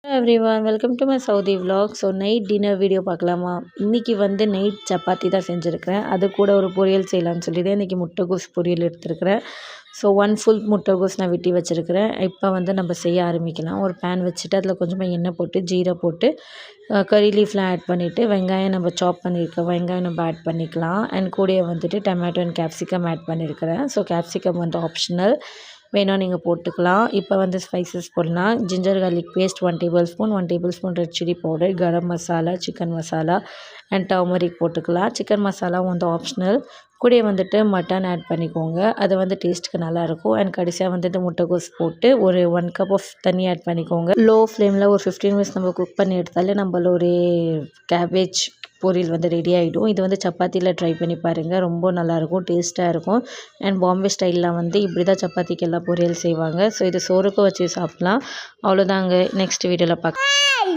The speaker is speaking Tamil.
Everyone welcome to my Saudi vlog. So night dinner video பார்க்கலாமா? இன்றைக்கி வந்து நைட் சப்பாத்தி தான் செஞ்சுருக்கிறேன். அது கூட ஒரு பொரியல் செய்யலான்னு சொல்லிட்டு இன்றைக்கி முட்டைகோஸ் பொரியல் எடுத்துருக்கிறேன். ஸோ 1 ஃபுல் முட்டைகோஸ் நான் வெட்டி வச்சுருக்கிறேன். இப்போ வந்து நம்ம செய்ய ஆரம்பிக்கலாம். ஒரு பேன் வச்சுட்டு அதில் கொஞ்சமாக எண்ணெய் போட்டு ஜீரா போட்டு கறி லீஃப்லாம் ஆட் பண்ணிவிட்டு வெங்காயம் நம்ம சாப் பண்ணியிருக்க வெங்காயம் நம்ம ஆட் பண்ணிக்கலாம். அண்ட் கூடயே வந்துட்டு டொமேட்டோ அண்ட் கேப்சிகம் ஆட் பண்ணியிருக்கிறேன். ஸோ கேப்சிகம் வந்து ஆப்ஷனல், வேணா நீங்கள் போட்டுக்கலாம். இப்போ வந்து ஸ்பைசஸ் போடலாம். Ginger garlic paste 1 tablespoon, 1 tablespoon red chilli powder, garam masala, chicken masala and turmeric போட்டுக்கலாம். சிக்கன் மசாலா வந்து ஆப்ஷனல். கூடயே வந்துட்டு மட்டன் ஆட் பண்ணிக்கோங்க, அது வந்து டேஸ்ட்டுக்கு நல்லாயிருக்கும். அண்ட் கடைசியாக வந்துட்டு முட்டைகோஸ் போட்டு ஒரு 1 கப் ஆஃப் தண்ணி ஆட் பண்ணிக்கோங்க. லோ ஃப்ளேமில் ஒரு 15 மினிட்ஸ் நம்ம குக் பண்ணி எடுத்தாலே நம்மள ஒரு கேபேஜ் பொரியல் வந்து ரெடி ஆகிடும். இது வந்து சப்பாத்தியில் ட்ரை பண்ணி பாருங்கள், ரொம்ப நல்லாயிருக்கும், டேஸ்ட்டாக இருக்கும். அண்ட் பாம்பே ஸ்டைலில் வந்து இப்படி தான் சப்பாத்திக்கு எல்லாம் பொரியல் செய்வாங்க. ஸோ இது சோறுக்கும் வச்சு சாப்பிட்லாம். அவ்வளோதாங்க, நெக்ஸ்ட் வீடியோவில் பார்க்கலாம்.